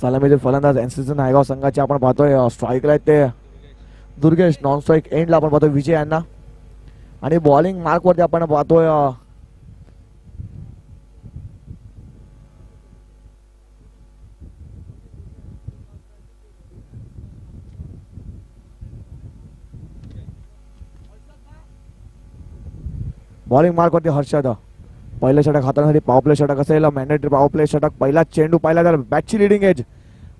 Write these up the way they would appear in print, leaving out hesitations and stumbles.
सलामीचे फलंदाज एनसीसी नायगाव संघाचे आपण पाहतोय स्ट्राईकला आहेत ते दुर्गेश, नॉन स्ट्राईक एंडला आपण पाहतोय विजय यांना आणि बॉलिंग मार्क वरती आपण पाहतोय बॉलिंग मार्क वरती हर्षद. पहिलं षटक हाताळण्यासाठी पॉवर प्ले षटक असेल, मॅन्डेटरी पॉवर प्ले षटक. पहिला चेंडू पाहिला तर बॅटची लिडिंग एज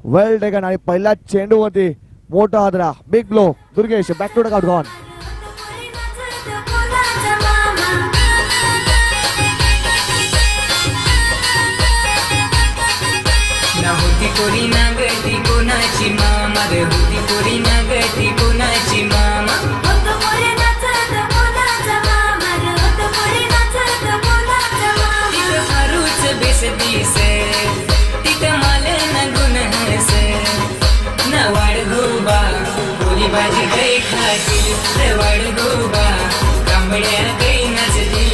वेल टेकन आणि पहिला चेंडू वरती मोठा हादरा, big blow. Durgesh back to dugout gone. कोरी नागती कोणाची मामा रे, होती कोरी नागती कोणाची मामा. होतो कोरी नाचत कोणाचा मामा रे, होतो कोरी नाचत कोणाचा मामा. तिथं फारूच बेस दिसे, तिथं माले ना गुण हसे. ना वाढ गोबा कोली भाजी गई खाती, रे वाढ गोबा कांबड्या गई नाचली.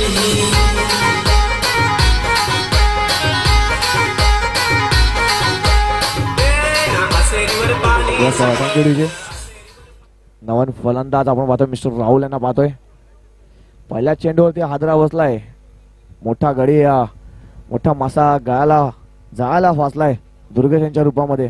नवीन फलंदाज आपण पाहतोय मिस्टर राहुल यांना पाहतोय. पहिल्या चेंडूवरती हादरा बसलाय, मोठा गडी, मोठा मासा गळाला जाळाला फासलाय दुर्गेश यांच्या रूपामध्ये.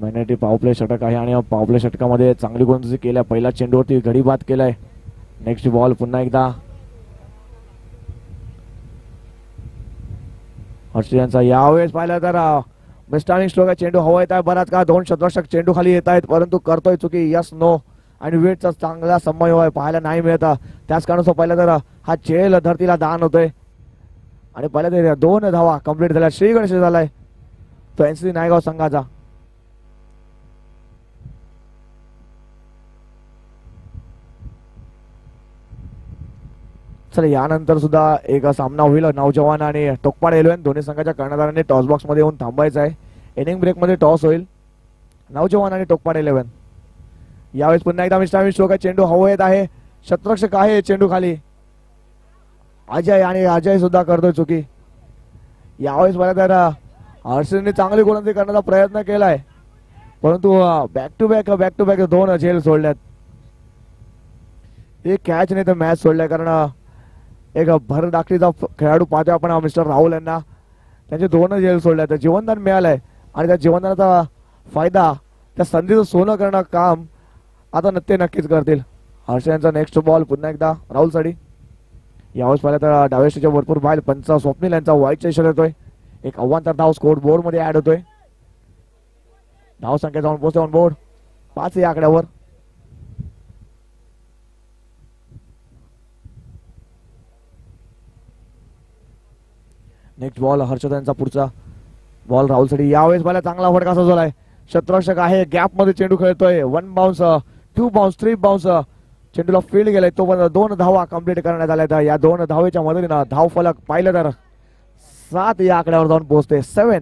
मॅन्डेटरी पॉवर प्ले षटक आहे आणि पॉवर प्ले षटकामध्ये चांगली गोलंदाजी केल्या. पहिल्या चेंडूवरती गडी बाद केलाय. नेक्स्ट बॉल पुन्हा एकदा हर्षद यांचा. यावेळेस पाहिलं तर मिस्टानिंग स्ट्रोक चेंडू हवा येत आहे बराच का. दोन शतरक्षक चेंडू खाली येत आहेत परंतु करतोय चुकी. यस नो आणि वेटचा चांगला समन्वय पाहायला नाही मिळत. त्याच कारणास्तव पाहिलं तर हा चेल धरतीला दान होतोय आणि पहिल्या तरी 2 धावा कंप्लीट झाल्या. श्री गणेश झालाय तो एनसीसी नायगाव संघाचा. चला यानंतर सुद्धा एक सामना होईल. नौजवान आणि टोकपाड 11 दोन्ही संघाच्या कर्णधारांनी टॉस बॉक्स मध्ये येऊन थांबायचं आहे. इनिंग ब्रेक मध्ये टॉस होईल. नौजवान आणि टोकपाड 11. यावेळेस पुन्हा एकदा मिस्टर स्ट्रोक चेंडू हवा येत आहे. शतरक्षक आहे चेंडू खाली अजय आणि अजय सुद्धा करतोय चुकी. यावेळेस मला तर हर्षदने चांगली गोलंदाजी करण्याचा प्रयत्न केलाय परंतु बॅक टू बॅक 2 झेल सोडल्यात. एक कॅच नाही तर मॅच सोडलाय कारण एक भरडाकलीचा खेळाडू पाहतोय आपण मिस्टर राहुल यांना. त्यांचे 2 झेल सोडल्यात. जीवनदान मिळालंय आणि त्या जीवनदानाचा फायदा त्या संधीचं सोनं करणं काम आता ते नक्कीच करतील. हर्ष यांचा नेक्स्ट बॉल पुन्हा एकदा राहुल साठी. यावेळेस पाहिलं तर डावेस्टच्या भरपूर बाहेर पंच स्वप्नील यांचा वाईटचा इशारा येतोय. एक अव्वांतर धाव स्कोर बोर्ड मध्ये ऍड होतोय. धाव संख्या जाऊन पोहोचते ऑन बोर्ड 5 या आकड्यावर. नेक्स्ट बॉल हर्षद यांचा पुढचा बॉल राहुल साठी. यावेळेस मला चांगला फटका सजवलाय. शतरक्षक आहे गॅप मध्ये चेंडू खेळतोय. 1 बाउन्स 2 बाउन्स 3 बाउन्स चेंडूला फील्ड गेलाय. तो 2 धावा कंप्लीट करण्यात आल्या. या 2 धावेच्या मदतीनं धाव फलक पाहिलं तर 7 या आकड्यावर जाऊन पोहोचते. 7.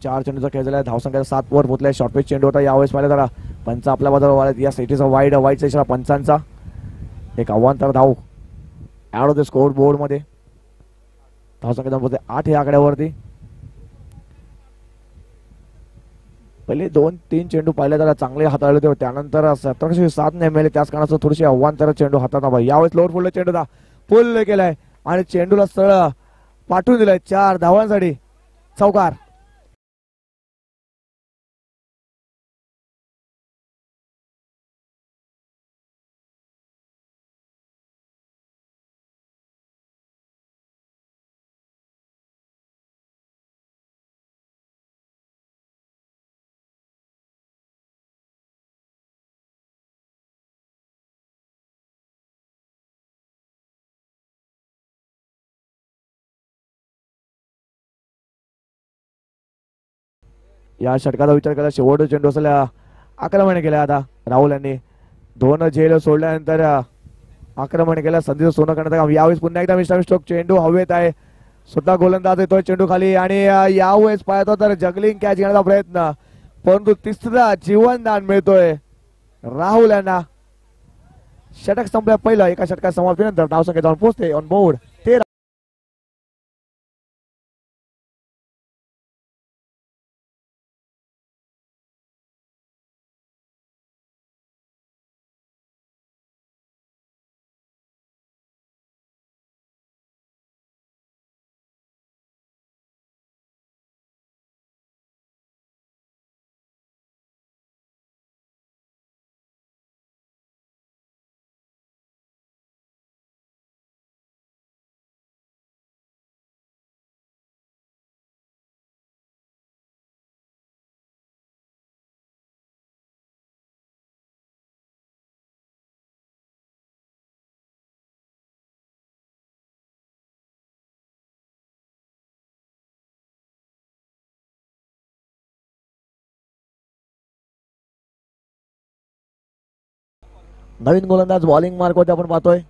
चार चेंडूचा खेळ झाला. धावसंख्या 7 वर पोहोचलाय. शॉर्टपिच चेंडू होता. यावेळेस पाहिलं जरा पंच आपल्या बाजूला वाढत. या सिटीचा वाईटचा इशारा पंचांचा. एक अव्वांतर धाव ऍड होते स्कोर बोर्ड मध्ये. धावसंख्या जाऊन पोहोचते 8 या आकड्यावरती. पहिले 2-3 चेंडू पाहिले जरा चांगले हाताळले होते. त्यानंतर 7 नाही मिळाले. त्याच कारणाचं थोडीशी अव्वांतर चेंडू हातात आला. यावेळेस लोअर फुल चेंडू पुल केलाय आणि चेंडूला सरळ पाठवून दिलाय 4 धावांसाठी. चौकार. या षटकाचा विचार केला शेवटचा चेंडू असल्या आक्रमण केलं. आता राहुल यांनी 2 झेल सोडल्यानंतर आक्रमण केलं. संधीचं सोनं करण्यात. यावेळेस पुन्हा एकदा मिस्टर स्ट्रोक चेंडू हवेत आहे सुद्धा गोलंदाज येतोय चेंडू खाली आणि यावेळेस पाहतो तर जगलिंग कॅच घेण्याचा प्रयत्न, परंतु तिसरा जीवनदान मिळतोय राहुल यांना. षटक संपल्या पहिलं, एका षटका समाप्तीनंतर धावसंख्या जाऊन पोहोचते ऑन बोर्ड 13. नवीन गोलंदाज बॉलिंग मार्क होते आपण पाहतोय.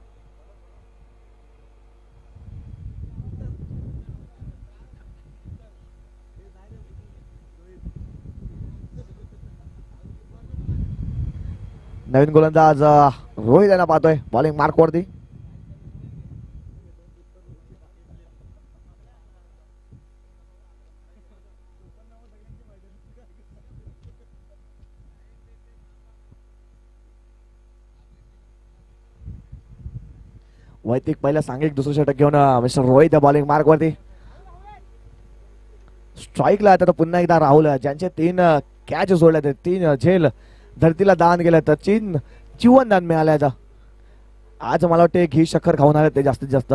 नवीन गोलंदाज रोहित यांना पाहतोय बॉलिंग मार्क वरती. वैतिक पहिल्या सांघिक दुसरं षटक घेऊन मिस्टर रोहित बॉलिंग मार्क वरती. स्ट्राईकला आता पुन्हा एकदा राहुल, ज्यांचे 3 कॅच सोडले, 3 झेल धरतीला दान केलं, तर जीवनदान मिळालं. आज मला वाटते घी शक्कर खाऊन आले ते जास्तीत जास्त.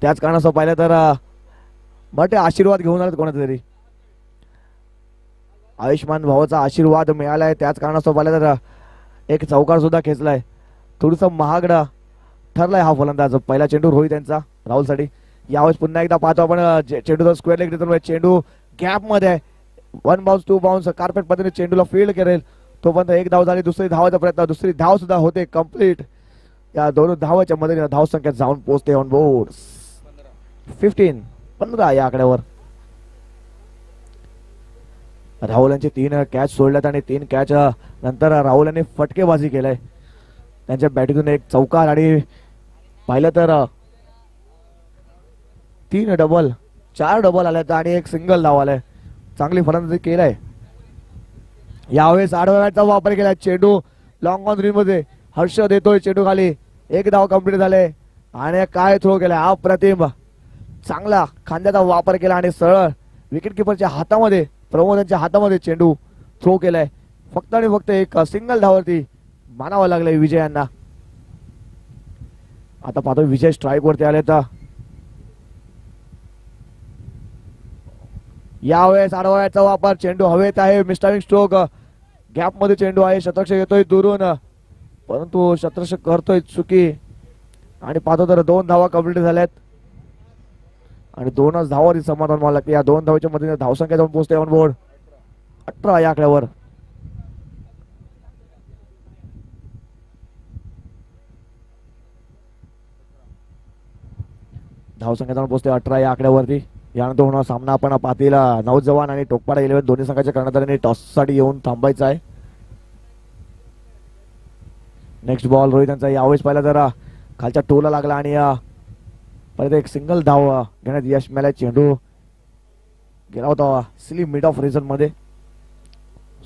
त्याच कारणासह पाहिलं तर बट आशीर्वाद घेऊन आले कोणाचा तरी. आयुष्मान भावाचा आशीर्वाद मिळालाय, त्याच कारणासह पाहिलं तर एक चौकार सुद्धा खेचलाय. थोडस महागडा ठरलाय हा फलंदाज. पहिला चेंडू रोहित यांचा राहुलसाठी. यावेळेस पुन्हा एकदा पाहतो आपण चेंडू स्क्वेअर लेग देतो. चेंडू गॅप मध्ये 1 बाउन्स 2 बाउन्स कार्पेट पद्धतीने चेंडूला फील्ड करेल तोपर्यंत एक धाव झाली. दुसरी धावाचा प्रयत्न, दुसरी धाव सुद्धा होते कंप्लीट. या दोन धावाच्या मदतीने धाव संख्या जाऊन पोहोचते ऑन बोर्ड 15 या आकड्यावर. राहुल यांचे 3 कॅच सोडल्यात आणि 3 कॅच नंतर राहुल यांनी फटकेबाजी केलाय. त्यांच्या बॅटीतून एक चौकार आणि पाहिलं तर 3 डबल 4 डबल आल्यात आणि एक सिंगल धाव आलाय. चांगली फलंदाजी केलाय. यावेळेस आडव्याचा वापर केलाय. चेंडू लॉंग ऑन ग्रीन मध्ये हर्ष देतोय चेंडू खाली. एक धाव कंप्लीट झाले आणि काय थ्रो केलाय अप्रतिम. चांगला खांद्याचा वापर केला आणि सरळ विकेट किपरच्या हातामध्ये, प्रमोद यांच्या हातामध्ये चेंडू थ्रो केलाय. फक्त आणि फक्त एक सिंगल धाववरती मानावं लागलंय विजयांना. आता पाहतो विजय स्ट्राईक वरती आले. तर यावेळेस आडवायचा वापर, चेंडू हवेत आहे, मिस्टरिंग स्ट्रोक, गॅप मध्ये चेंडू आहे. शतरक्षक येतोय दुरून, परंतु शतरक्षक करतोय चुकी आणि पाहतो तर 2 धावा कंप्लीट झाल्यात आणि 2च धावावर समाधान मला लागते. या 2 धावाच्या मदतीने धावसंख्या जाऊन पोहोचते ऑन बोर्ड 18 या आकड्यावर. धावसंख्या जाऊन पोहोचते 18 या आकड्यावरती. यानंतर होणार सामना आपण पाहतील नौजवान आणि टोकपाडा 11 दोन्ही संघाच्या कर्णधारांनी टॉस साठी येऊन थांबायचं आहे. नेक्स्ट बॉल रोहित यांचा. यावेळेस पाहिला जरा खालच्या टोला लागला आणि परत एक सिंगल धाव घेण्यात यश मिळालं. चेंडू गेला होता सिली मिड ऑफ रिझन मध्ये,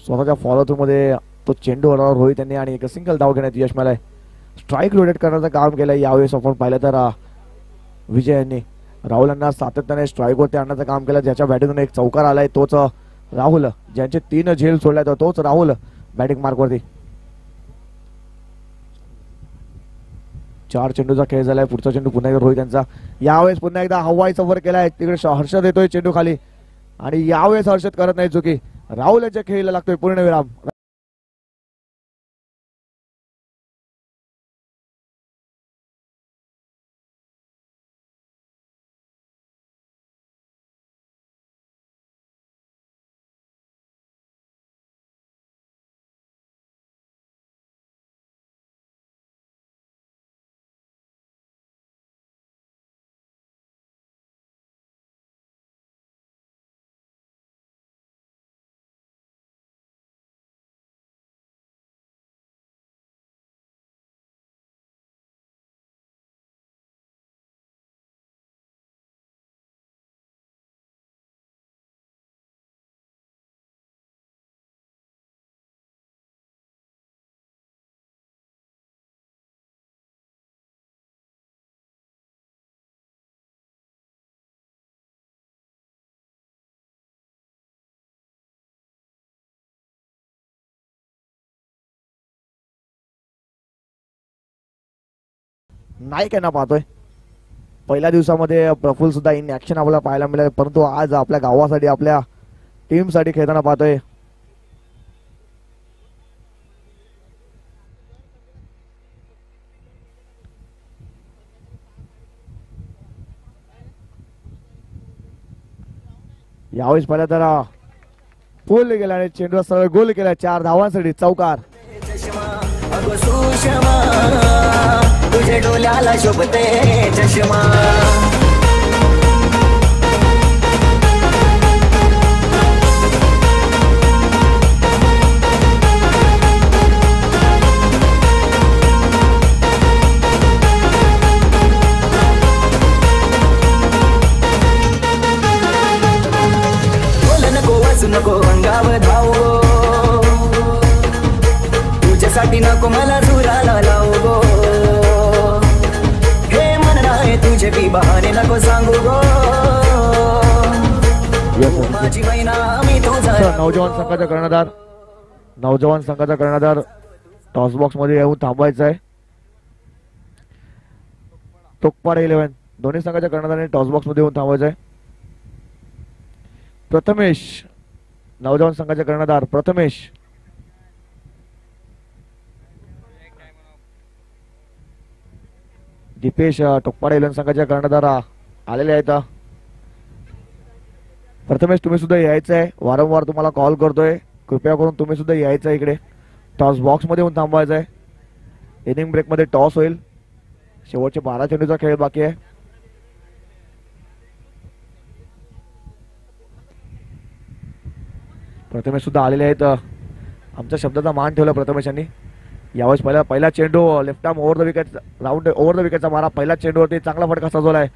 स्वतःच्या फॉलो थ्रू मध्ये तो चेंडू हरवला रोहित यांनी आणि एक सिंगल धाव घेण्यात यश मिळालंय. स्ट्राईक रोटेट करण्याचं काम केलंय. यावेळेस आपण पाहिलं तर विजय यांनी राहुल यांना सातत्याने स्ट्राईक वरती आणण्याचं काम केलं. ज्याच्या बॅटिंगून एक चौकार आलाय तोच राहुल, ज्यांचे 3 झेल सोडलाय तोच राहुल बॅटिंग मार्क वरती. 4 चेंडूचा खेळ झालाय. पुढचा चेंडू पुन्हा एकदा रोहित यांचा. यावेळेस पुन्हा एकदा हवाई सफर केलाय. तिकडे हर्षद येतोय चेंडू खाली आणि यावेळेस हर्षद करत नाही चुकी. राहुल यांच्या खेळीला लागतोय पूर्णविराम. नाईक यांना पाहतोय. पहिल्या दिवसामध्ये प्रफुल्ल सुद्धा इन ऍक्शन आपल्याला पाहायला मिळाले, परंतु आज आपल्या गावासाठी आपल्या टीमसाठी खेळताना पाहतोय. यावेळेस पाहिलं तर पूल गेला आणि चेंडू सरळ गोल केला 4 धावांसाठी चौकार. तुझे डोल्याला शोभते चष्मा. नको अंगावर धाव तुझ्यासाठी नको मला झुराला लावू गो. हे मन नाही तुझे बी बहाने नको सांगू गो. माझी महिना मी तुझा. नौजवान संघाचा कर्णधार टॉस बॉक्स मध्ये येऊन थांबायचा आहे. तोकपाड 11 दोन्ही संघाच्या कर्णधाराने टॉस बॉक्स मध्ये येऊन थांबायचं आहे. प्रथमेश नौजवान संघाचे कर्णधार प्रथमेश. दीपेश टोकपाड 11 संघाच्या कर्णधार आलेले आहेत. प्रथमेश तुम्ही सुद्धा यायचं आहे. वारंवार तुम्हाला कॉल करतोय, कृपया करून तुम्ही सुद्धा यायचं आहे इकडे. टॉस बॉक्स मध्ये येऊन थांबवायचं आहे. इनिंग ब्रेक मध्ये टॉस होईल. शेवटचे 12 चेंडूचा खेळ बाकी आहे. प्रथमेश सुद्धा आलेले आहेत. आमच्या शब्दाचा मान ठेवला प्रथमेशांनी. यावेळेस पहिला चेंडू left arm over the wicket, round over the विकेटचा मारा. पहिला चेंडूवरती चांगला फटका सजवलाय.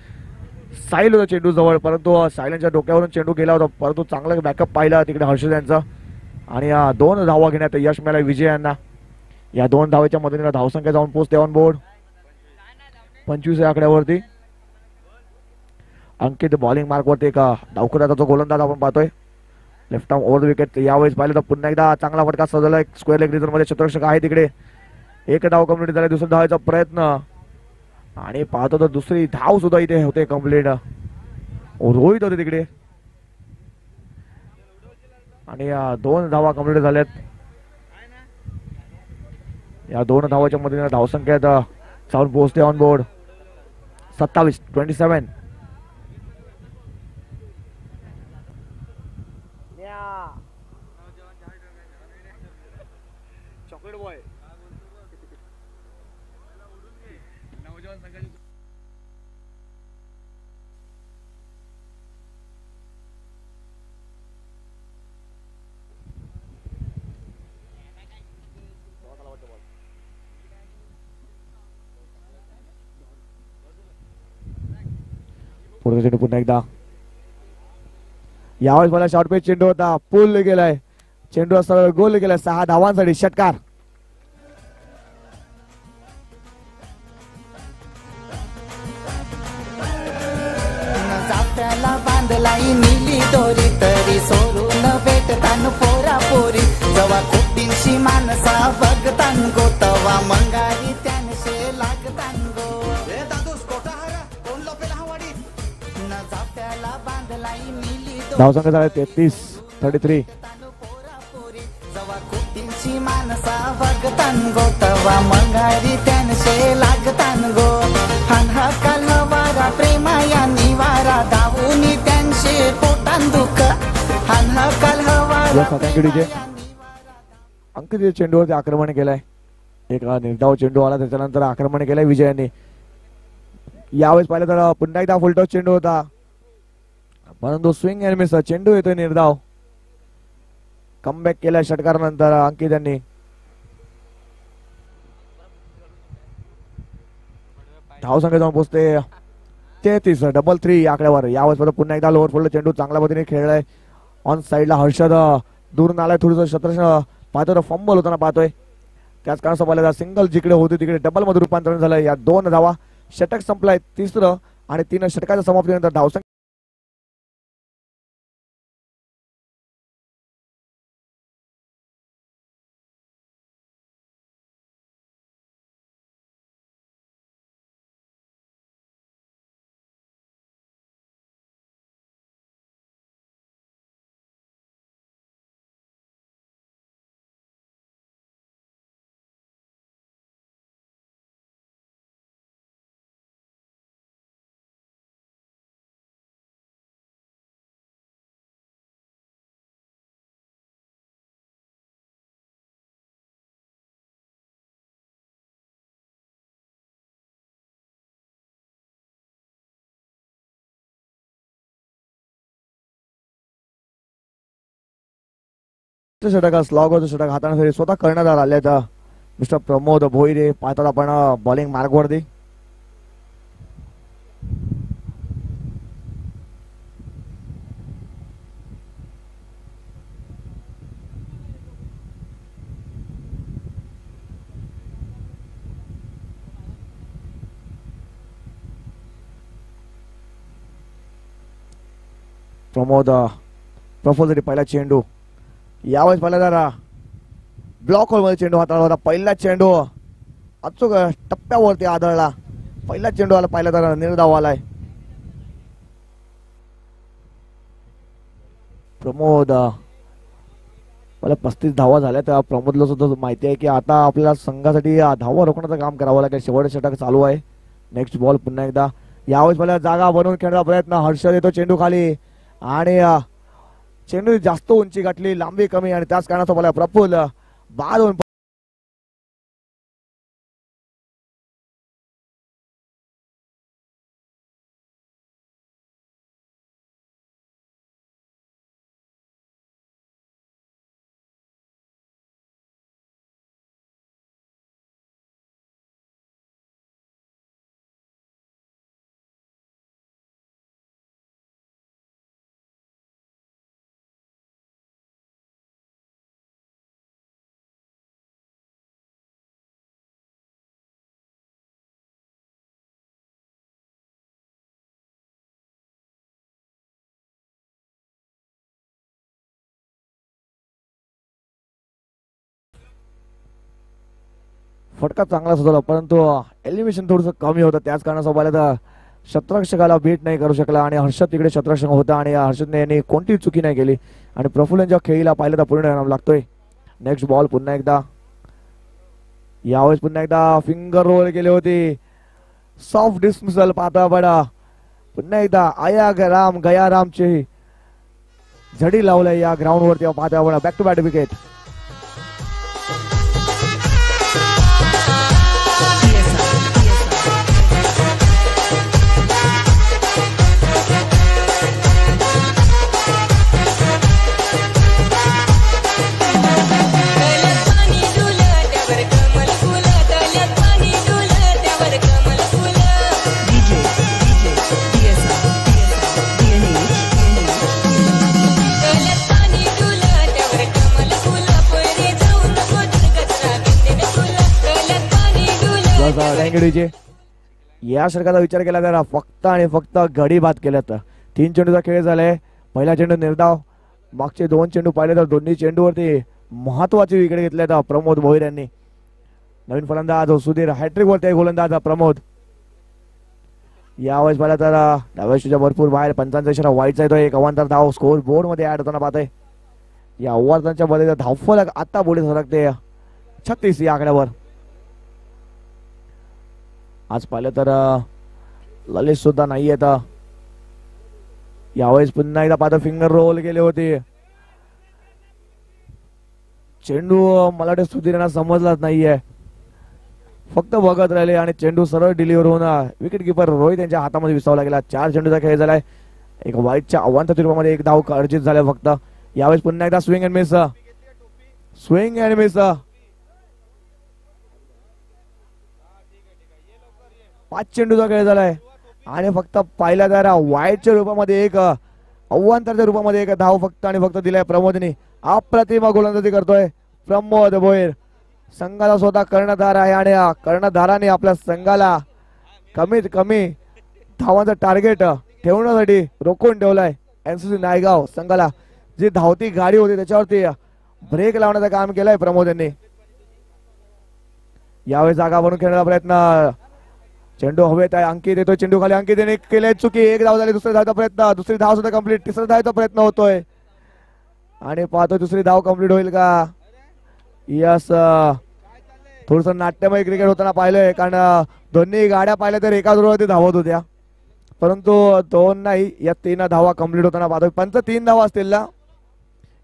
साहिल होता चेंडू जवळ, परंतु साहिलच्या डोक्यावरून चेंडू गेला होता, परंतु चांगला बॅकअप पाहिला तिकडे हर्षद यांचा. आणि 2 धावा घेण्यात यश मिळालं विजय यांना. या 2 धावेच्या मदतीने धावसंख्या जाऊन पोहोचते ऑन बोर्ड 25 या आकड्यावरती. अंकित बॉलिंग मार्कवरती एक डावखुराचा जो गोलंदाज आपण पाहतोय. Left arm over the wicket. यावेळेस पाहिलं तर पुन्हा एकदा चांगला फटका सजवला. स्क्वेअर लेग रिझन मध्ये क्षेत्ररक्षक आहे तिकडे. एक धाव कंप्लीट झाला. दुसऱ्या धावाचा प्रयत्न आणि पाहतो तर दुसरी धाव सुद्धा इथे होते कंप्लीट. रोहित होते तिकडे आणि 2 धावा कंप्लीट झाल्यात. या 2 धावाच्या मदतीने धावसंख्येत जाऊन पोहोचते ऑन बोर्ड 27. चॉकलेट बॉय पुढचा चेंडू पुन्हा एकदा. यावेळेस मला शॉर्ट पेच चेंडू होता, पूल गेलाय. चेंडू सरळ गोल गेलाय. 6 धावांसाठी षटकार. जात्याला बांधलाई मिली दोरी तरी सोडून भेटतान पोरा पोरी. जवा कुटींशी माणसा बघतान गो तवा मंगारी त्यांशे लागतान गो. जात्याला बांधलाई मिली धावसंख्या झाला 33. जवा कुटींशी माणसा बघतान गो तवा मंगारी त्यांशे लागतान गो. हानहा कालवारा प्रेमाया निवारा धावूनी त्यांशे पोटान दुख. हानहा कालवारा अंकित चेंडूवरती आक्रमण केलंय. एक निर्धाव चेंडू आला, त्याच्यानंतर आक्रमण केलंय विजयाने. यावेळेस पाहिलं तर पुन्हा एकदा फुलटॉस चेंडू होता, परंतु स्विंग अँड मिस चेंडू येतोय निर्धाव. कमबॅक केलाय षटकारानंतर अंकित यांनी. धावसंख्या जाऊन पोहोचते 33. 3 आकड्यावर. यावेळेस पुन्हा एकदा लोअर फोल्ड चेंडू चांगल्या पद्धतीने खेळलाय. ऑन साइडला हर्षद दूर आलाय. थोडंसं क्षेत्र पाहतोय, फंबल होताना पाहतोय. त्याच कारणाचं पाहिलं सिंगल जिकडे होते तिकडे डबल मध्ये रूपांतरण झालं. या 2 धावा. षटक संपलाय 3रं आणि 3 षटकाच्या समाप्तीनंतर धावसंख्या षटक स्लॉगरचं षटक हाताने स्वतः कर्णधार आले तर मिस्टर प्रमोद भोईरे पाहतात आपण बॉलिंग मार्गवरती. प्रफुल्ल पहिला चेंडू यावेळेस पहिला जरा ब्लॉक होल मध्ये चेंडू हाताळला होता. पहिला चेंडू अचूक टप्प्यावरती आदळला. पहिला चेंडू आला पहिला जरा निर्धाव आलाय. प्रमोद मला 35 धावा झाल्या. त्या प्रमोदला सुद्धा माहिती आहे की आता आपल्याला संघासाठी धावा रोखण्याचं काम करावं लागेल. शेवटचे षटक चालू आहे. नेक्स्ट बॉल पुन्हा एकदा यावेळेस पहिला जागा बनवून खेळण्याचा प्रयत्न. हर्ष येतो चेंडू खाली आणि चेंडू जास्त उंची गाठली, लांबी कमी आणि त्याच कारणाचा बोला प्रफुल्ल बाद होऊन फटका चांगला सुचवला परंतु एलिमिनेशन थोडंसं कमी होतं. त्याच कारणासोबत शतरक्षकाला बीट नाही करू शकला आणि हर्षद तिकडे शतरक्षक होता आणि हर्षदने यांनी कोणतीही चुकी नाही केली आणि प्रफुल्लच्या खेळीला पाहिलं तर पूर्ण इनाम लागतोय. नेक्स्ट बॉल पुन्हा एकदा यावेळेस पुन्हा एकदा फिंगर रोल केले होते. सॉफ्ट डिस्मिसल पाहता बडा पुन्हा एकदा आया गया रामची झडी लावलंय या ग्राउंड वरती पाहता बडा. Back to back wicket. या षटकाचा विचार केला तर फक्त आणि फक्त गडी बाद केल्या तर 3 चेंडूचा खेळ झालाय. पहिला चेंडू निर्धाव, मागचे 2 चेंडू पाहिले तर दोन्ही चेंडूवरती महत्वाचे विकेट घेतले प्रमोद भोईर यांनी. नवीन फलंदाज सुधीर हॅट्रिक वरती गोलंदाज प्रमोद. यावेळेस पाहिला तर डाव्या भरपूर बाहेर पंचांचा इशारा वाईटचा येतोय. एक अवांतर धाव स्कोर बोर्ड मध्ये ऍड होताना पाहतोय. या ओव्हरच्या मध्ये धावफलक आता बोली सरकते 36 या आकड्यावर. आज पाहिलं तर ललित सुद्धा नाही येत. यावेळेस पुन्हा एकदा पाहतो फिंगर रोल केले होते. चेंडू मला वाटतं सुधीरांना समजलाच नाहीये, फक्त बघत राहिले आणि चेंडू सरळ डिलिव्हर होऊन विकेट किपर रोहित यांच्या हातामध्ये विसावला गेला. 4 चेंडूचा खेळ झालाय. एक वाईटच्या अवांतर रूपामध्ये एक धाव अर्जित झाले फक्त. यावेळेस पुन्हा एकदा swing and miss. Swing and miss. 5 चेंडूचा खेळ झालाय आणि फक्त पाहिला जरा वाईटच्या रूपामध्ये एक अवांतरच्या रूपामध्ये एक धाव फक्त आणि फक्त दिलाय प्रमोदने. अप्रतिम गोलंदाजी करतोय प्रमोद भोईर. संघाला स्वतः कर्णधार आहे आणि कर्णधाराने आपल्या संघाला कमीत कमी धावांचं टार्गेट ठेवण्यासाठी रोखून ठेवलाय. एनसीसी नायगाव संघाला जी धावती गाडी होती त्याच्यावरती ब्रेक लावण्याचं काम केलंय प्रमोद यांनी. यावेळी जागा बनवून खेळण्याचा प्रयत्न. चेंडू हवेत आहे. अंकित येतोय चेंडू खाली. अंकित यांनी केले चुकी. एक धाव झाली. दुसरी धावचा प्रयत्न. दुसरी धाव सुद्धा कंप्लीट. तिसऱ्या धावचा प्रयत्न होतोय आणि पाहतो दुसरी धाव कंप्लीट होईल का. यस, थोडस नाट्यमय क्रिकेट होताना पाहिलंय कारण दोन्ही गाड्या पाहिल्या तर एका जोरावरती धावत होत्या परंतु 2 नाही या 3 धावा कंप्लीट होताना पाहतोय. पंच 3 धावा असतील ना.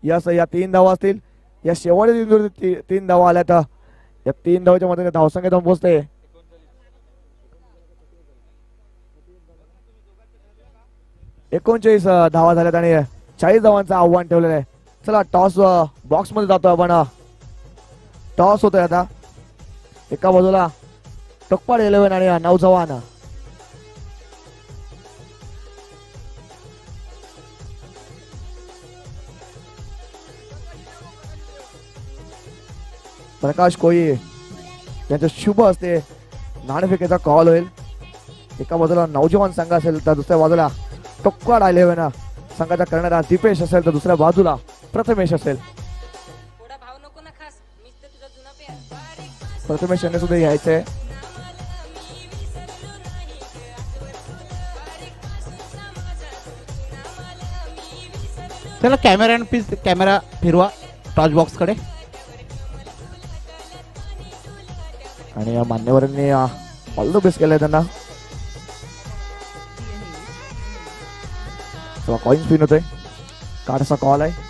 यस, या 3 धावा असतील. या शेवटच्या 3 धावा आल्या तर या 3 धावाच्या मध्ये धावसंख्या जाऊन पोहोचते 39 धावा झाल्यात आणि 40 धावांचं आव्हान ठेवलेलं आहे. चला टॉस बॉक्स मध्ये जातोय आपण. टॉस होतोय आता. एका बाजूला टोकपाड 11 आणि नौजवान. प्रकाश कोळी त्यांच्या शुभ असते नाणेफेकीचा कॉल होईल. एका बाजूला नौजवान संघ असेल तर दुसऱ्या बाजूला टोकपाड 11 संघाचा करणारा दीपेश असेल तर दुसऱ्या बाजूला प्रथमेश असेल. प्रथमेश यांनी सुद्धा यायचंय. चला कॅमेरा प्लीज कॅमेरा फिरवा टॉस बॉक्स कडे. आणि मान्यवरांनी ऑल द बेस्ट केलंय त्यांना. कॉइन स्पिन होतोय. काटचा कॉल आहे.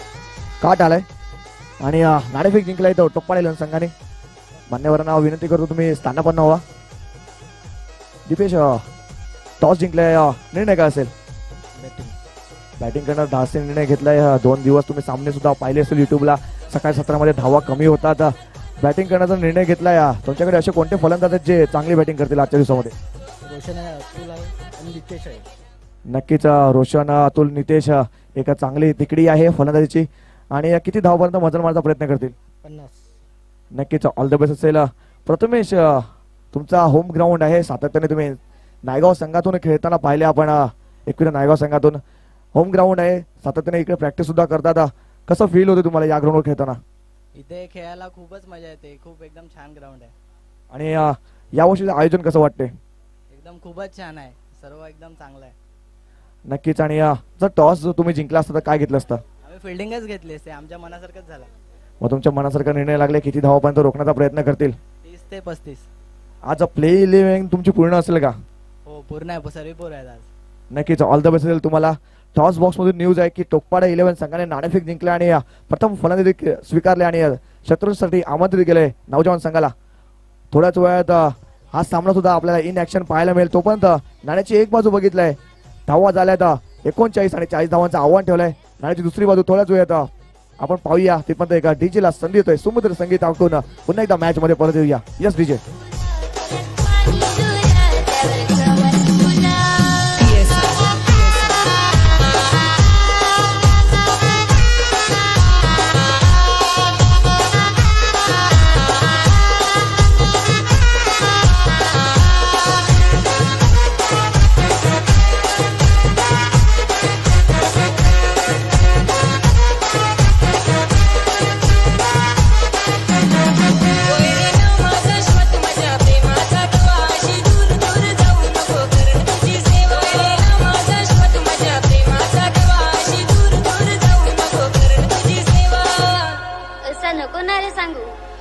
काट आलाय आणि नाणेफेक जिंकलाय तो टोकपाड संघाने. मान्यवरांना विनंती करतो तुम्ही स्थानापन्न व्हा. दीपेश टॉस जिंकलाय. निर्णय काय असेल? बॅटिंग करणार धाडसी निर्णय घेतलाय. 2 दिवस तुम्ही सामने सुद्धा पाहिले असेल युट्यूबला. सकाळी सत्रामध्ये धावा कमी होतात. बॅटिंग करण्याचा निर्णय घेतलाय. तुमच्याकडे असे कोणते फलंदाज आहेत जे चांगली बॅटिंग करतील आजच्या दिवसामध्ये? रोशन आहे, अतुल आहे आणि नितेश आहे. नक्कीच रोशन, अतुल, नितेश एक चांगली तिकडी आहे फलंदाजीची. आणि किती धावापर्यंत मजल मारण्याचा प्रयत्न करतील? 50. नक्कीच ऑल द बेस्ट असेल. प्रथमेश तुमचा होम ग्राउंड आहे. सातत्याने तुम्ही नायगाव संघातून खेळताना पाहिले आपण. एकविरा नायगाव संघातून होम ग्राउंड आहे. सातत्याने इकडे प्रॅक्टिस सुद्धा करतात. कसं फील होतं तुम्हाला या ग्राउंडवर खेळताना? इथे खेळायला खूपच मजा येते. खूप एकदम छान ग्राउंड आहे. आणि या वर्षीचं आयोजन कसं वाटते? एकदम खूपच छान आहे. सर्व एकदम चांगलं आहे. नक्कीच. आणि जर टॉस तुम्ही जिंकला असता तर काय घेतलं असतं? आम्ही फिल्डिंगच घेतली असते. आमच्या मनासारखंच झालं. मग तुमच्या मनासारखा निर्णय लागले. किती धावापर्यंत रोखण्याचा प्रयत्न करतील? 30 ते 35. आज प्ले 11 तुमची पूर्ण असेल का? हो पूर्ण आहे. सर्व पूर्ण आहेत आज. नक्कीच ऑल द बेस्ट असेल तुम्हाला. टॉस बॉक्स मधून न्यूज आहे की टोकपाड 11 संघाने नाणेफेक जिंकले आणि प्रथम फलंदाजी स्वीकारले आणि शत्रूसाठी आमंत्रित केले नौजवान संघाला. थोड्याच वेळात हा सामना सुद्धा आपल्याला इन ऍक्शन पाहायला मिळेल. तोपर्यंत नाण्याची एक बाजू बघितलंय. धावा झाल्यात 39 आणि 40 धावांचं आव्हान ठेवलंय. नाण्याची दुसरी बाजू थोड्याच वेळात आपण पाहूया. ते पण एका डीजेला संधी येतोय. सुमधुर संगीत ऐकून पुन्हा एकदा मॅच मध्ये परत येऊया. Yes DJ.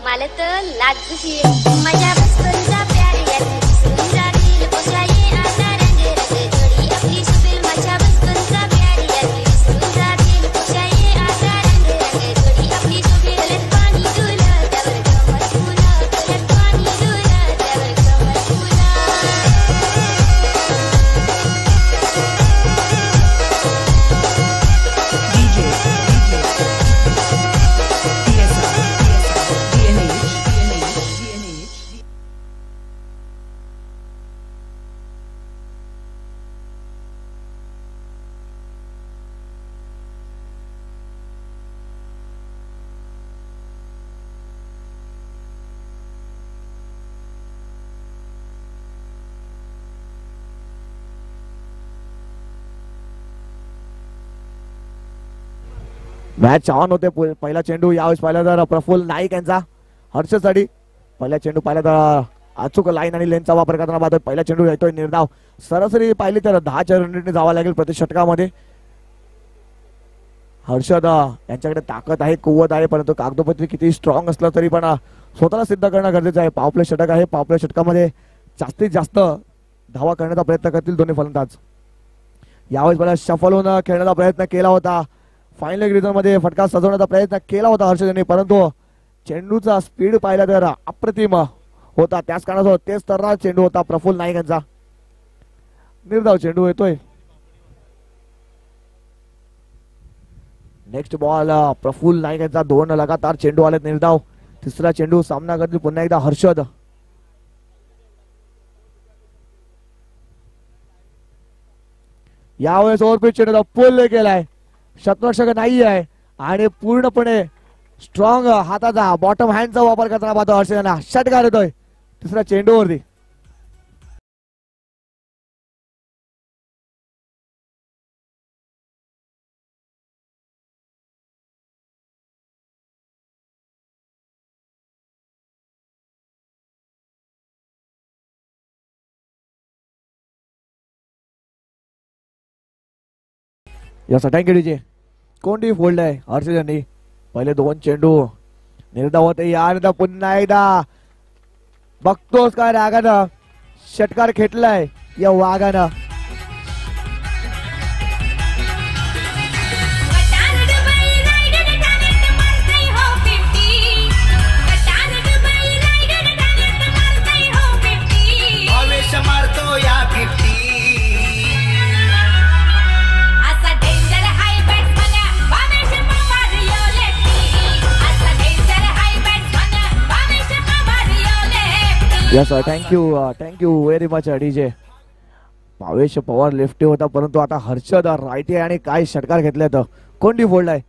मला तर लाज माझ्या बचपनचा प्यार याने विसरून जातील पोशाये आता रंग रंग जोडी आपली सुपेल माझ्या बचपनचा प्यार याने विसरून जातील पोशाये आता रंग रंग जोडी आपली सुपेल गलत पाणी तुला त्यावर कमर तुला गलत पाणी तुला त्यावर कमर तुला मॅच ऑन होते. पहिला चेंडू यावेळेस पाहिला तर प्रफुल्ल नाईक यांचा हर्षसाठी. पहिला चेंडू पाहिला तर अचूक लाईन आणि लेनचा वापर करताना पाहतोय. पहिला चेंडू येतोय निर्धाव. सरासरी पाहिली तर 10 रनने जावं लागेल प्रति षटकामध्ये. हर्षद यांच्याकडे ताकद आहे, कुवत आहे, परंतु कागदोपत्री किती स्ट्रॉंग असलं तरी पण स्वतःला सिद्ध करणं गरजेचं आहे. पॉवरप्ले षटक आहे. पॉवरप्ले षटकामध्ये जास्तीत जास्त धावा करण्याचा प्रयत्न करतील दोन्ही फलंदाज. यावेळेस मला शफल होऊन खेळण्याचा प्रयत्न केला होता. फायनल रिझन मध्ये फटका सजवण्याचा प्रयत्न केला होता हर्षद यांनी, परंतु चेंडूचा स्पीड पाहिला तर अप्रतिम होता. त्याच कारणासह तेच तर चेंडू होता प्रफुल्ल नाईक यांचा. निर्धाव चेंडू येतोय. नेक्स्ट बॉल प्रफुल्ल नाईक यांचा 2 लगातार चेंडू आलेत निर्धाव. तिसरा चेंडू सामना करतील पुन्हा एकदा हर्षद. यावेळेस ओव्हरपिच चेंडूला पुल केलाय. शतरक्षक नाही आहे आणि पूर्णपणे स्ट्रॉंग हाताचा बॉटम हँडचा वापर करताना पाहतो हर्षद यांना. षटकार येतोय तिसऱ्या चेंडूवरती. याचा थँक्यू डीजे. कोणती फोल्ड आहे हर्षद यांनी. पहिले 2 चेंडू निर्धाव होते. यानंतर पुन्हा एकदा बघतोस काय रागानं षटकार खेटलाय या वाघानं. Yes thank you very much DJ. Bhavesh Pawar lefty होता परंतु आता हर्षद राईटी आणि काय षटकार घेतले तर कोणती फोल्ड आहे.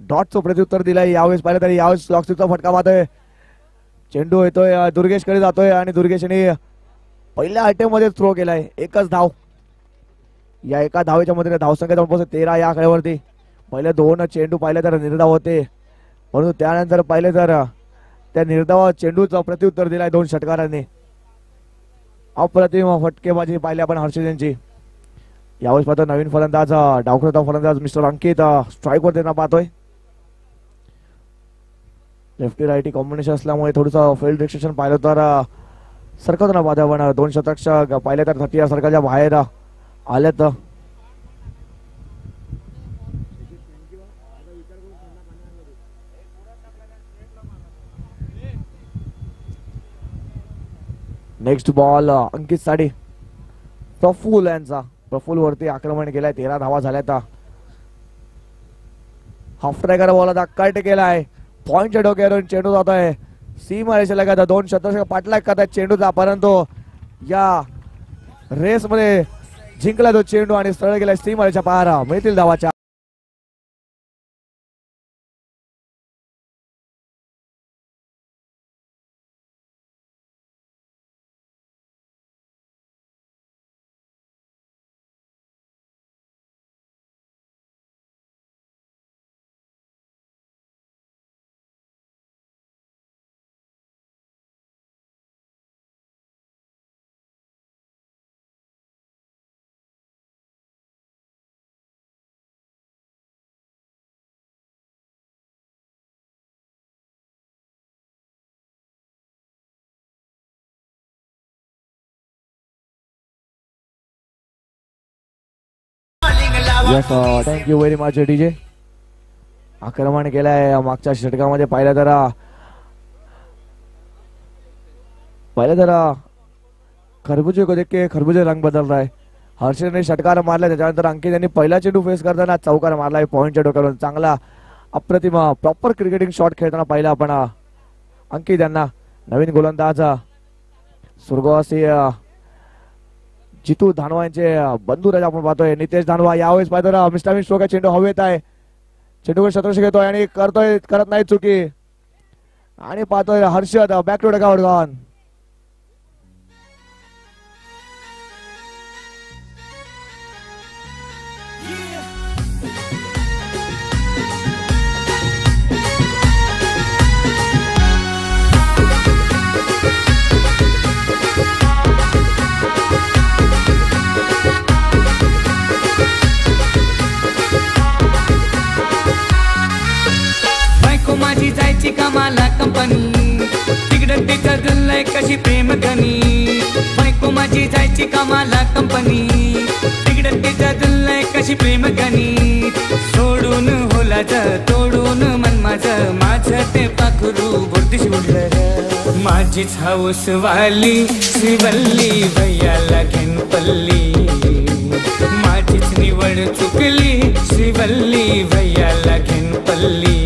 डॉटचं प्रत्युत्तर दिलंय. यावेळेस पाहिलं तरी यावेळेस लॉकस्टिकचा फटका पाहतोय. चेंडू येतोय दुर्गेशकडे जातोय आणि दुर्गेशने पहिल्या अटेम्प्ट मध्ये थ्रो केलाय. एकच धाव. या एका धावेच्या मध्ये धावसंख्या जवळपास 13 या आकड्यावरती. पहिले 2 चेंडू पाहिले तर निर्धाव होते परंतु त्यानंतर पाहिले तर त्या निर्धाव चेंडूचं प्रत्युत्तर दिलाय 2 षटकारांनी. अप्रतिम फटकेबाजी पाहिली आपण हर्षद यांची. यावेळेस पाहतो नवीन फलंदाज डावखुरा फलंदाज मिस्टर अंकित स्ट्राईक वर त्यांना पाहतोय. लेफ्टी राईटी कॉम्बिनेशन असल्यामुळे थोडंसं फील्ड रिस्ट्रिक्शन पाहिलं तर सरकत ना पाहतोय आपण. 2 शतक पाहिले तर 30 या सर्कलच्या बाहेर आलेत. नेक्स्ट बॉल अंकित साडी. प्रफुल्ल यांचा प्रफुल्ल वरती आक्रमण केलंय. 13 धावा झाल्यात. हाफ ट्रॅकर बॉलचा कट केलाय. पॉइंटच्या डोक्यावरून चेंडू जातोय सीमारेषेच्या लगत. 2 शतक पाठलाग करतायत चेंडूचा परंतु या रेस मध्ये जिंकला तो चेंडू आणि सरळ गेलाय सीमारेषेच्या पार. मिळतील धावाच्या. Yes thank you very much DJ. आक्रमण केलंय मागच्या षटकामध्ये पाहिलं तर खरबुजे को देख के खरबुजे रंग बदल रहा है. हर्षदने षटकार मारला. त्याच्यानंतर अंकित यांनी पहिला चेंडू फेस करताना चौकार मारलाय पॉइंटच्या डोक्यावरून. चांगला अप्रतिम प्रॉपर क्रिकेटिंग शॉट खेळताना पाहिला आपण अंकित यांना. नवीन गोलंदाज सुरगवासी जितू धानवा यांचे बंधू राजा आपण पाहतोय नितेश धानवा. यावेळेस पाहतो मिस्टर स्ट्रोक चेंडू हवेत आहे. चेंडूवर शतरक्षक घेतोय आणि करत नाही चुकी आणि पाहतोय Harshad back to dugout gone. माझी जायची कामाला कंपनी तिकडं तिचं जुलय कशी प्रेम धनी. बायको माझी जायची कामाला कंपनी तिकडं तिचं जुलय कशी प्रेम धनी. सोडून होला तोडून मन माझं ते पाखरू बुरदिश उडलं. माझीच हाऊस वाली श्रीवल्ली भैयाला घेन पल्ली. माझीच निवड चुकली श्रीवल्ली भैयाला घेन पल्ली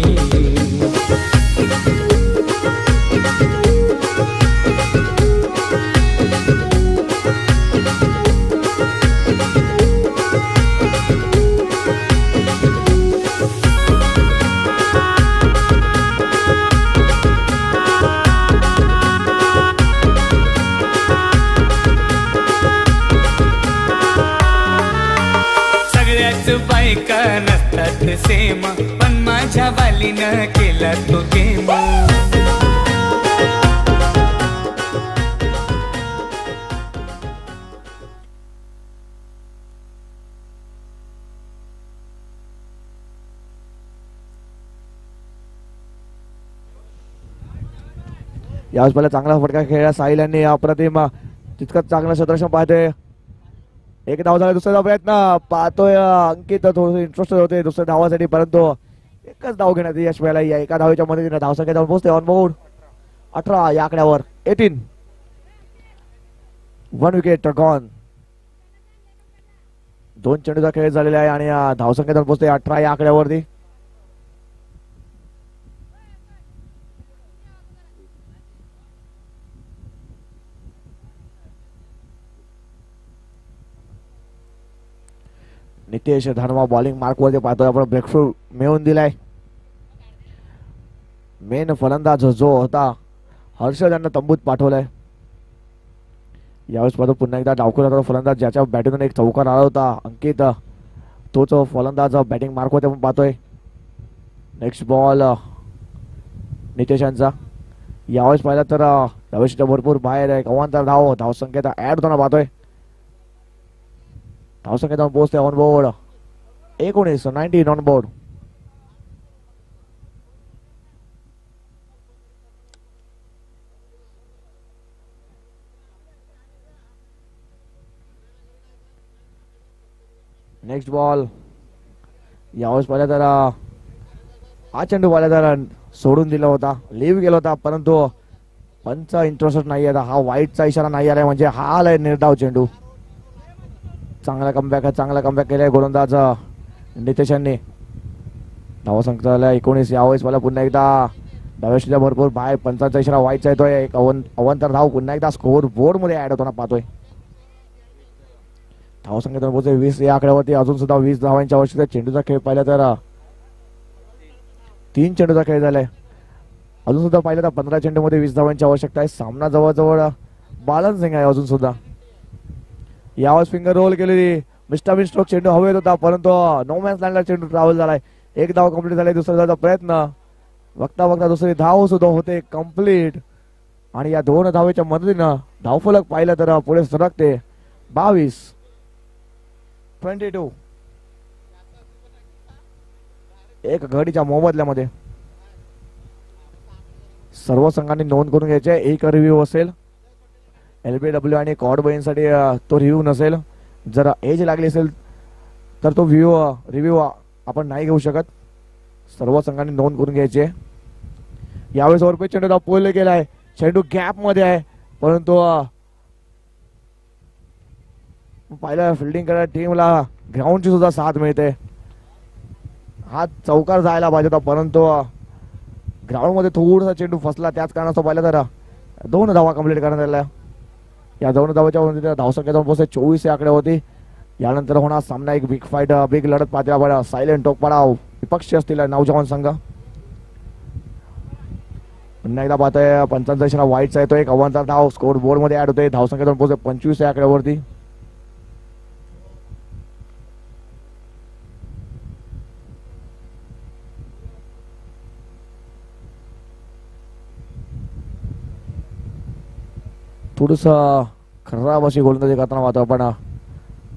बायका नसतात सेम पण माझ्या वालीनं केला तो गेम यावेळेस पहिला चांगला फटका खेळला साहिल यांनी अप्रतिम तितकंच चांगलं क्षेत्ररक्षण पाहतोय एक धाव झाला दुसरा प्रयत्न पाहतोय अंकित थोडस इंटरेस्टेड होते दुसऱ्या धावासाठी परंतु एकच धाव घेण्यात यश मिळाला या एका धावेच्या मदतीने धावसंख्या जाऊन पोहोचते ऑन बोर्ड 18 या आकड्यावर 18 1 विकेट गॉन 2 चेंडूचा खेळ झालेला आहे आणि धावसंख्या जाऊन पोहोचते 18 या आकड्यावरती नितेश धर्मा बॉलिंग मार्क वरती पाहतोय आपण ब्रेकथ्रू मिळवून दिलाय मेन फलंदाज जो होता हर्षद यांना तंबूत पाठवलाय यावेळेस पाहतो पुन्हा एकदा डावखुरा फलंदाज ज्याच्या बॅटिंगून एक चौकार आला होता अंकित तोच फलंदाज बॅटिंग मार्क वरती आपण पाहतोय नेक्स्ट बॉल नितेश यांचा यावेळेस पाहिलं तर धावेशीच्या भरपूर बाहेर आहे अवांतर धाव धावसंख्येचा ऍड होताना पाहतोय धावसंख्या जाऊन पोहोचते on board 19 on board next ball यावेळेस पाहिलं तर हा चेंडू पाहिला तर सोडून दिला होता लीव्ह गेला होता परंतु पंच इंटरेस्ट नाही आहे हा वाईटचा इशारा नाही आलाय म्हणजे हा आलाय निर्धाव चेंडू चांगला कमबॅक केलाय गोलंदाज नितेश यांनी धावसंख्या 19 यावेळेस मला पुन्हा एकदा धावेशीच्या भरपूर बाहेर पंचांचा इशारा व्हायचा येतोय एक अवंतर धाव पुन्हा एकदा स्कोर बोर्ड मध्ये ऍड होताना पाहतोय धावसंख्या पोहोचते 20 या आकड्यावरती अजून सुद्धा 20 धावांच्या आवश्यकता चेंडूचा खेळ पाहिला तर 3 चेंडूचा खेळ झालाय अजून सुद्धा पाहिलं तर 15 चेंडूमध्ये 20 धावांची आवश्यकता आहे सामना जवळजवळ बॅलन्सिंग आहे अजून सुद्धा यावेळेस फिंगर रोल केलेली मिस्टर बिन स्ट्रोक चेंडू हवेत होता परंतु नो मॅन्स लँडला चेंडू ट्रॅव्हल झालाय एक धाव कंप्लीट झाली दुसऱ्या धावाचा प्रयत्न बघता दुसरी धाव सुद्धा होते कंप्लीट आणि या 2 धावेच्या मदतीनं धावफलक पाहिलं तर पुढे सरकते 22 एक घडीच्या मोबदल्यामध्ये सर्व संघांनी नोंद करून घ्यायचे एक रिव्ह्यू असेल LBW आणि कॉड बहीणसाठी तो रिव्ह्यू नसेल जर एज लागली असेल तर तो रिव्ह्यू आपण नाही घेऊ शकत सर्व संघांनी नोंद करून घ्यायचे यावेळेस ओव्हरपेच चेंडू पोल गेलाय चेंडू गॅप मध्ये आहे परंतु पाहिलं फिल्डिंग करणाऱ्या टीमला ग्राउंडची सुद्धा साथ मिळते हा चौकार जायला पाहिजे होता परंतु ग्राउंड मध्ये थोडासा चेंडू फसला त्याच कारणास्तव पाहिलं तर 2 धावा कंप्लीट करण्यात आल्या या 2 धावाच्या धावसंख्या जाऊन पोहोचते 24 या आकड्यावरती यानंतर होणार सामना एक बिग फाईट बिग लढत पाहायला पडा सायलेंट टोक पडाव विपक्षी असतील नौजवान संघ पुन्हा एकदा पाहतोय 55 इशारा वाईटचा येतो एक अवांतर धाव स्कोर बोर्ड मध्ये ऍड होते धावसंख्या जाऊन पोहोचते 25 या आकड्यावरती थोडस खराब अशी गोलंदाजी करताना पाहतो आपण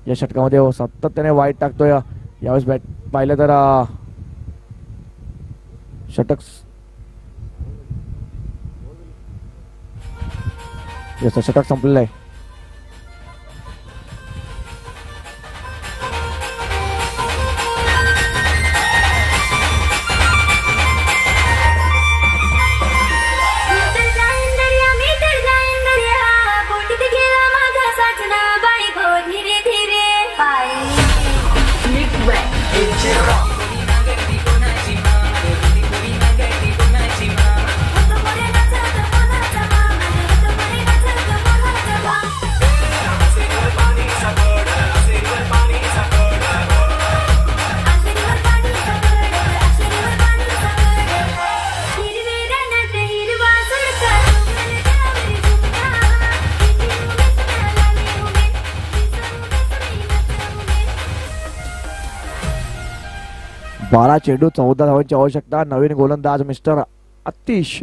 या षटकामध्ये सातत्याने वाईट टाकतोय यावेळेस बॅट पाहिलं तर षटक संपलेलं आहे 12 चेंडू 14 धावांची आवश्यकता. नवीन गोलंदाज मिस्टर आतिश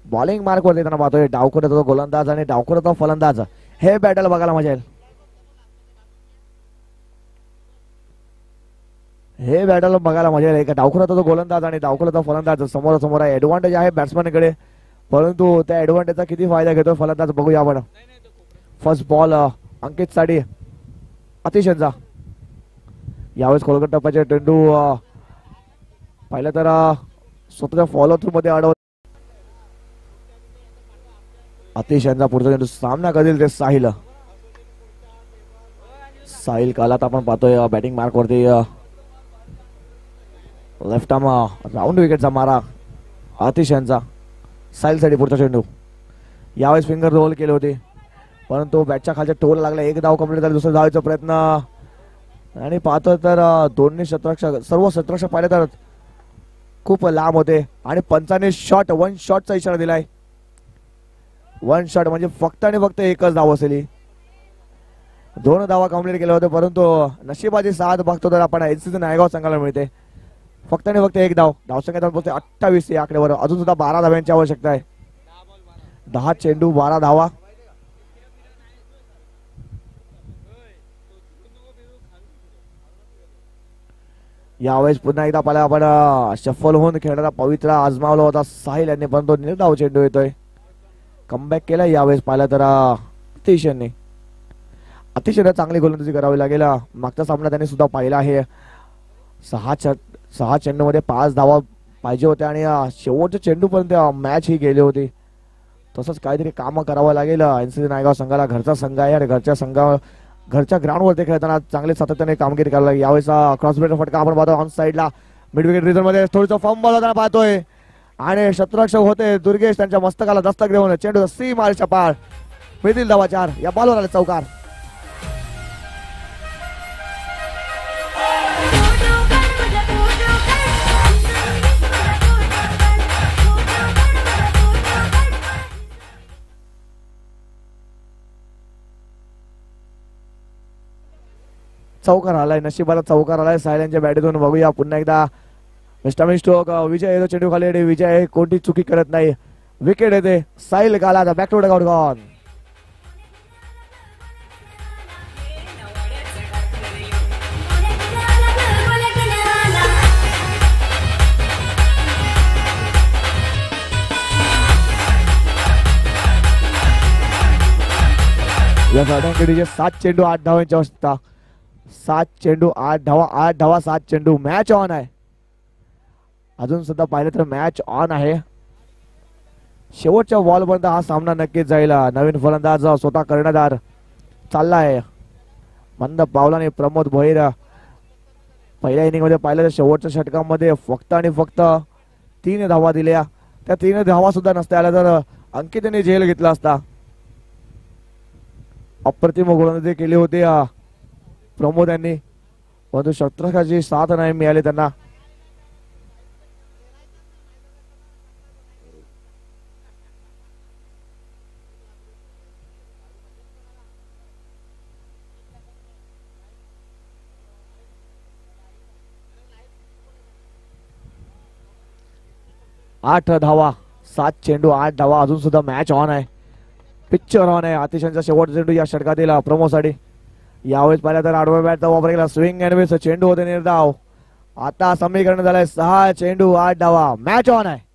बॉलिंग मार्क वरती त्यांना पाहतोय. डावखुरा गोलंदाज आणि डावखुरा फलंदाज, हे बॅटल बघायला मजा येईल. हे बॅटल बघायला मजा येईल. डावखुरा गोलंदाज आणि डावखुरा फलंदाज समोरासमोर आहे. ऍडव्हान्टेज आहे बॅट्समॅनकडे, परंतु त्या ऍडव्हान्टेजचा किती फायदा घेतोय फलंदाज बघूया आपण. फर्स्ट बॉल अंकित साडी आतिश यांचा. यावेळेस खोलगट टप्प्याचे चेंडू पाहिलं तर स्वतःच्या फॉलो थ्रू मध्ये अडवत आतिश यांचा. पुढचा चेंडू सामना करेल ते साहिल. साहिल कालात आपण पाहतोय बॅटिंग मार्क वरती. लेफ्ट आर्म राऊंड विकेटचा मारा आतिश यांचा. साहिल साठी पुढचा चेंडू. यावेळेस फिंगर रोल केले होते, परंतु बॅटच्या खालच्या टोल लागला. एक धाव कंप्लीट झाली. दुसरा धावायचा प्रयत्न आणि पाहतो तर दोन्ही सर्व शतरक्षक पाहिले तर खूप लांब होते आणि पंचाने शॉट 1 शॉटचा इशारा दिलाय. 1 शॉट म्हणजे फक्त आणि फक्त एकच धाव असेल. 2 धावा कंप्लीट केल्या होत्या, परंतु नशिबाची साथ बघतो तर आपण एनसीसी नायगाव संघाला मिळते. फक्त आणि फक्त एक धाव. धावसंख्या पोहोचते 28 या आकड्यावर. अजून सुद्धा 12 धाव्यांची आवश्यकता आहे. 10 चेंडू 12 धावा. यावेळेस पुन्हा एकदा पाहिला आपण शफल होऊन खेळणारा पवित्र आजमावला होता साहिल यांनी, परंतु निर्धाव चेंडू येतोय. कमबॅक केला यावेळेस पाहिला तर अतिशयने चांगली गोलंदाजी करावी लागेल. मागचा सामना त्यांनी सुद्धा पाहिला आहे. 6 चेंडू मध्ये 5 धावा पाहिजे होत्या आणि शेवटच्या चेंडू पर्यंत मॅच ही गेली होती. तसंच काहीतरी काम करावं लागेल एनसीसी नायगाव संघाला. घरचा संघ आहे आणि घरच्या ग्राउंडवरती खेळताना चांगले सातत्याने कामगिरी करायला लागेल. यावेळेस क्रॉस ब्रेडर फटका आपण पाहतो ऑन साईडला मिड विकेट रिझन मध्ये. थोडंसं फॉर्म बॉल होताना पाहतोय आणि शतरक्षक होते दुर्गेश त्यांच्या मस्तकाला दस्तक देऊन चेंडू सी मारच्या पार. मिळतील धावा 4. या बॉलवर आले चौकार. चौकार आलाय. नशिबाला चौकार आलाय सायलेंच्या बॅटीतून. बघूया पुन्हा एकदा मिस्टर स्ट्रोक. विजय येतो चेंडू खाली. विजय कोणती चुकी करत नाही. विकेट येते. साहिल गाला बॅक टू डगआउट गॉन. या साठ्यांकडे 7 चेंडू 8 धावांची आवश्यकता. 7 चेंडू 8 धावा. 8 धावा 7 चेंडू. मॅच ऑन आहे. अजून सुद्धा पाहिलं तर मॅच ऑन आहे. शेवटच्या बॉल पर्यंत हा सामना नक्कीच जाईल. नवीन फलंदाज स्वतः कर्णधार चाललाय मंद पावलाने प्रमोद भोईर. पहिल्या इनिंग मध्ये पाहिलं तर शेवटच्या षटकामध्ये फक्त आणि फक्त 3 धावा दिल्या. त्या 3 धावा सुद्धा नसत्या आल्या तर अंकितने झेल घेतला असता. अप्रतिम गोलंदाजी केली होती प्रमोद यांनी, परंतु शतरक्षकाची साथ नाही मिळाली त्यांना. आठ धावा 7 चेंडू 8 धावा. अजून सुद्धा मॅच ऑन आहे. पिक्चर ऑन आहे. अतिशयचा शेवटचा चेंडू या षटकातील प्रमोसाठी. यावेळेस पाहिलं तर आडव्या बॅटचा वापर केला. स्विंग अँड मिस चेंडू होते निर्धाव. आता समीकरण झालंय 6 चेंडू 8 धावा. मॅच ऑन आहे.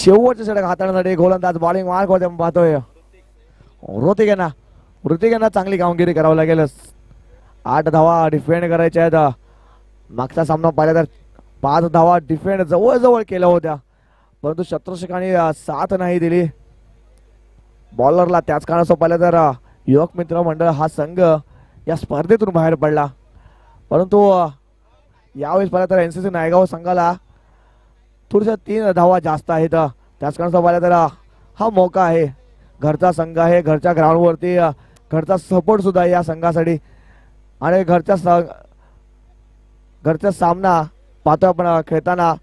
शेवटचे षटक हाताळण्यासाठी गोलंदाज बॉलिंग मार्क होते पाहतोय ऋतिकांना चांगली कामगिरी करावी लागेल. 8 धावा डिफेंड करायच्या आहेत. मागचा सामना पाहिला तर 5 धावा डिफेंड जवळजवळ केल्या होत्या, परंतु शत्रुषकांनी साथ नाही दिली बॉलरला. त्याच कारणास्तव पाहिलं तर युवक मित्र मंडळ हा संघ या स्पर्धेतून बाहेर पडला. परंतु यावेळेस पाहिलं तर NCC नायगाव संघाला थोड्याशा 3 धावा जास्त आहेत. त्याच कारणास्तव पाहिलं तर हा मौका आहे. घरचा संघ आहे, घरच्या ग्राउंडवरती घरचा सपोर्ट सुद्धा आहे या संघासाठी आणि घरचा सामना पाहतोय आपण खेळताना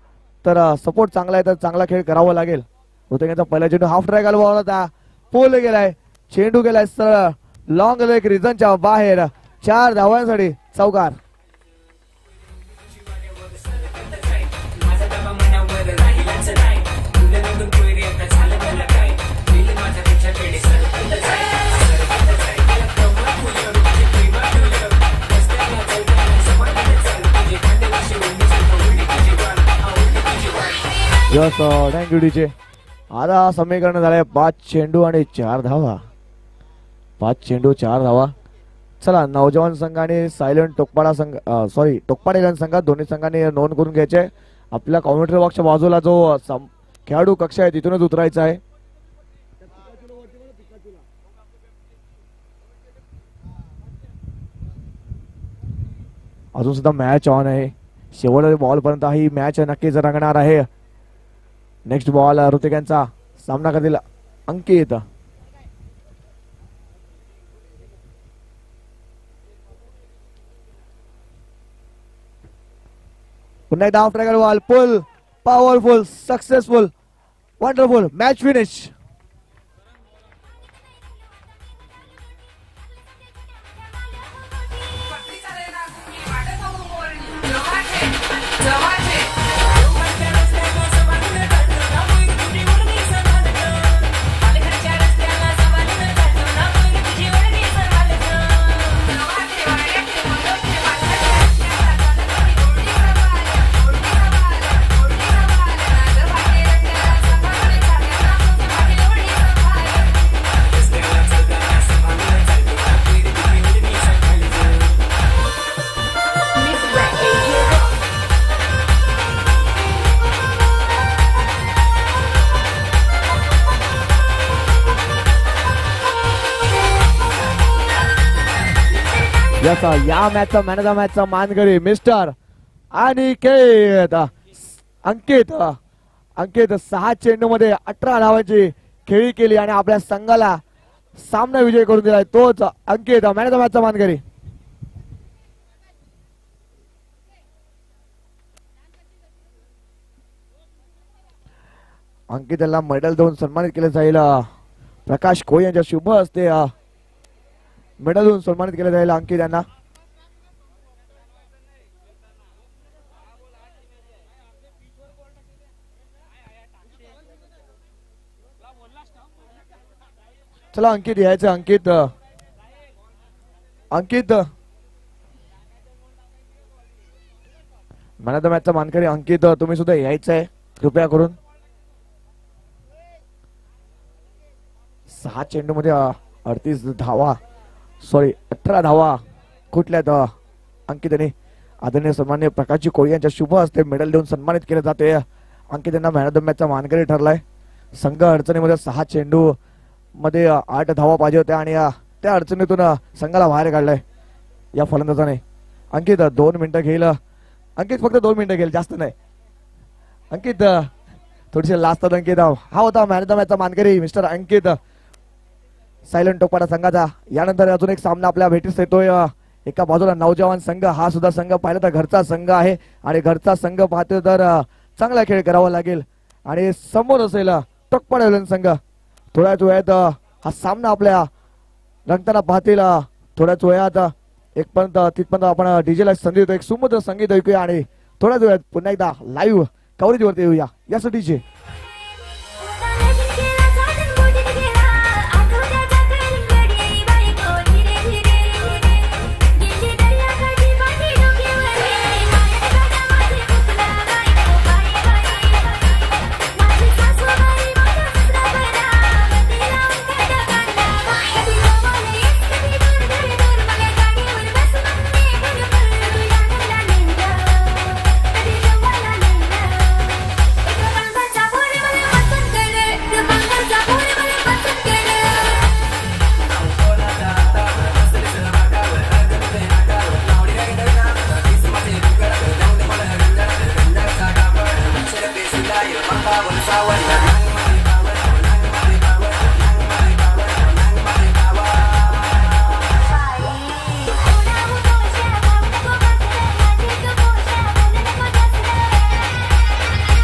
तर सपोर्ट चांगला आहे तर चांगला खेळ करावा लागेल. ऋतिकांचा पहिला चेंडू हाफ ट्रॅक आला होता, पोल गेलाय, चेंडू गेलाय सरळ लॉंग लेग रिझनच्या बाहेर. 4 धावांसाठी चौकार. Yes thank you DJ. आता समीकरण झालंय 5 चेंडू आणि 4 धावा. 5 चेंडू 4 धावा. चला नौजवान संघ आणि सायलेंट टोकपाडा संघ टोकपाडा एलन संघ दोन्ही संघांनी नोंद करून घ्यायचे. आपल्या कॉमेंट्री बॉक्सच्या बाजूला जो खेळाडू कक्ष आहे तिथूनच उतरायचा आहे. अजून सुद्धा मॅच ऑन आहे. शेवटच्या बॉल पर्यंत ही मॅच नक्कीच रंगणार आहे. नेक्स्ट बॉल ऋतिकांचा सामना करतील अंकित. पुन्हा एकदा half tracker ball pull powerful successful wonderful match finish. या मॅचचा मॅन ऑफ द मॅचचा मानकरी मिस्टर अनिकेत अंकित 6 चेंडू मध्ये 18 धावांची खेळी केली आणि आपल्या संघाला सामना विजय करून दिलाय. तोच अंकित मॅन ऑफ द मॅचचा मानकरी. अंकितला मेडल देऊन सन्मानित केले जाईल. प्रकाश कोळी यांच्या शुभ हस्ते मेडल देऊन सन्मानित केले जाईल अंकित यांना. चला अंकित यायचं. अंकित मॅन ऑफ द मॅचचा मानकरी अंकित तुम्ही सुद्धा यायचंय कृपया करून. 6 चेंडू मध्ये 18 धावा कुठल्यात अंकितने. आदरणीय सन्मान्य प्रकाशजी कोळी यांच्या शुभ हस्ते मेडल देऊन सन्मानित केले जाते. अंकित यांना मॅन ऑफ द मॅचचा मानकरी ठरलाय. संघ अडचणीमध्ये 6 चेंडू मध्ये 8 धावा पाहिजे होत्या आणि त्या अडचणीतून संघाला बाहेर काढलाय या फलंदाजाने. अंकित 2 मिनिटं घेईल. अंकित फक्त 2 मिनिटं घेईल, जास्त नाही. अंकित थोडीशी लाजतात. अंकित हा होता मॅन ऑफ द मॅचचा मानकरी मिस्टर अंकित सायलेंट टोकपाडा संघाचा. यानंतर अजून एक सामना आपल्या भेटीस येतोय. एका बाजूला नौजवान संघ, हा सुद्धा संघ पाहिला तर घरचा संघ आहे आणि घरचा संघ पाहतोय तर चांगला खेळ करावा लागेल. आणि समोर असेल टोकपाडा संघ. थोड्याच वेळात हा सामना आपल्या रंगताना पाहतील. थोड्याच वेळात तिथपर्यंत आपण डीजेला संधी देतो. एक सुमधुर संगीत ऐकूया आणि थोड्याच वेळात पुन्हा एकदा लाईव्ह कव्हरेज वरती येऊया. यासाठी डीजे